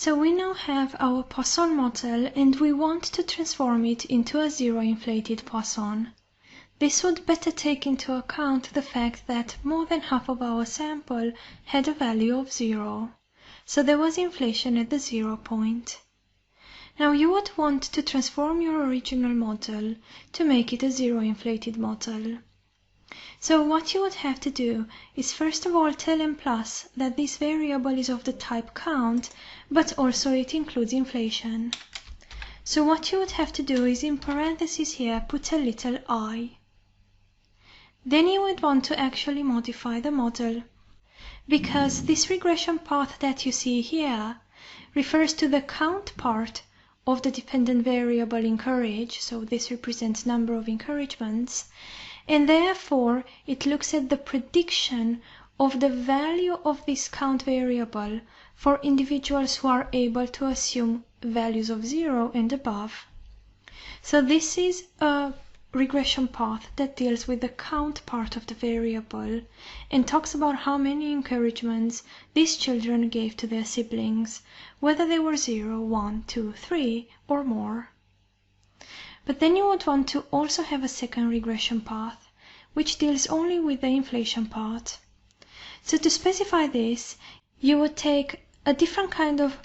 So we now have our Poisson model and we want to transform it into a zero-inflated Poisson. This would better take into account the fact that more than half of our sample had a value of 0. So there was inflation at the 0 point. Now you would want to transform your original model to make it a zero-inflated model. So what you would have to do is first of all tell M+ that this variable is of the type count, but also it includes inflation. So what you would have to do is in parentheses here put a little I. Then you would want to actually modify the model, because this regression path that you see here refers to the count part of the dependent variable encourage, so this represents number of encouragements, and therefore it looks at the prediction of the value of this count variable for individuals who are able to assume values of 0 and above. So this is a regression path that deals with the count part of the variable and talks about how many encouragements these children gave to their siblings, whether they were 0, 1, 2, 3 or more. But then you would want to also have a second regression path, which deals only with the inflation part. So to specify this, you would take a different kind of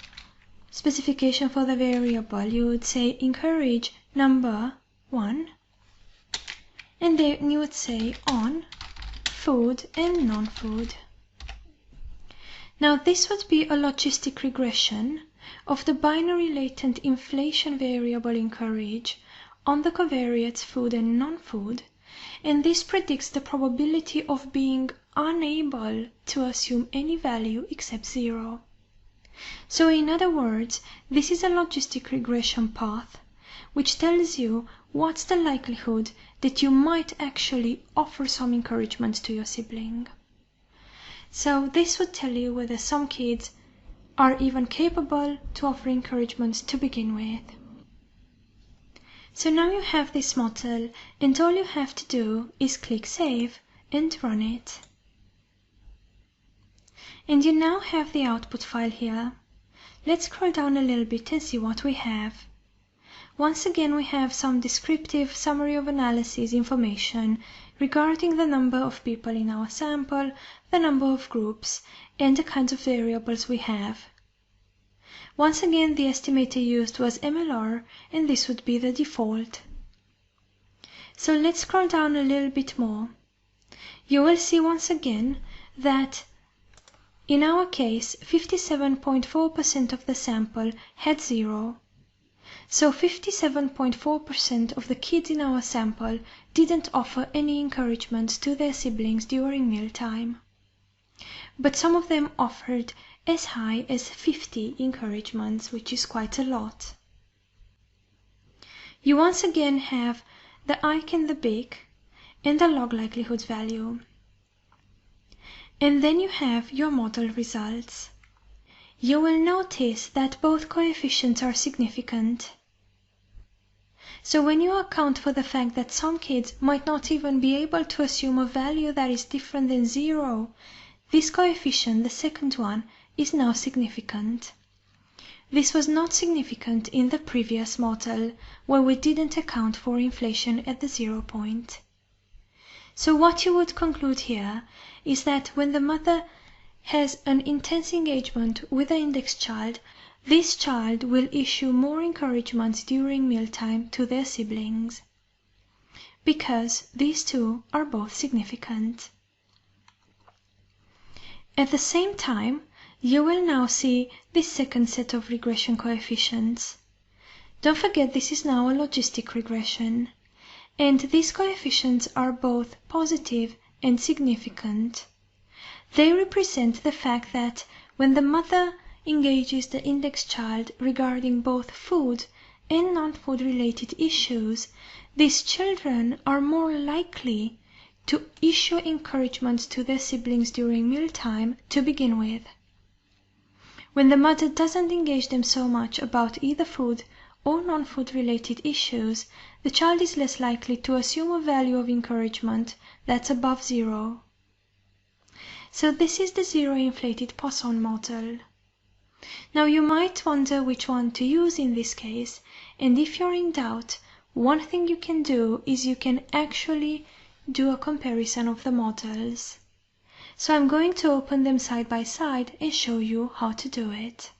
specification for the variable. You would say encourage number 1, and then you would say on food and non-food. Now this would be a logistic regression of the binary latent inflation variable encourage on the covariates food and non-food, and this predicts the probability of being unable to assume any value except 0. So in other words, this is a logistic regression path which tells you what's the likelihood that you might actually offer some encouragement to your sibling. So this would tell you whether some kids are even capable to offer encouragement to begin with. So now you have this model, and all you have to do is click Save and run it. And you now have the output file here. Let's scroll down a little bit and see what we have. Once again, we have some descriptive summary of analysis information regarding the number of people in our sample, the number of groups, and the kinds of variables we have. Once again, the estimator used was MLR, and this would be the default. So let's scroll down a little bit more. You will see once again that in our case, 57.4% of the sample had 0. So 57.4% of the kids in our sample didn't offer any encouragement to their siblings during mealtime. But some of them offered as high as 50 encouragements, which is quite a lot. You once again have the IC and the BIC and the log likelihood value. And then you have your model results. You will notice that both coefficients are significant. So when you account for the fact that some kids might not even be able to assume a value that is different than 0, this coefficient, the second one, is now significant. This was not significant in the previous model, where we didn't account for inflation at the 0 point. So what you would conclude here is that when the mother has an intense engagement with the index child, this child will issue more encouragements during mealtime to their siblings, because these two are both significant. At the same time, you will now see this second set of regression coefficients. Don't forget, this is now a logistic regression, and these coefficients are both positive and significant. They represent the fact that when the mother engages the index child regarding both food and non-food related issues, these children are more likely to issue encouragements to their siblings during mealtime to begin with. When the mother doesn't engage them so much about either food or non-food related issues, the child is less likely to assume a value of encouragement that's above 0. So this is the zero-inflated Poisson model. Now you might wonder which one to use in this case, and if you're in doubt, one thing you can do is you can actually do a comparison of the models. So I'm going to open them side by side and show you how to do it.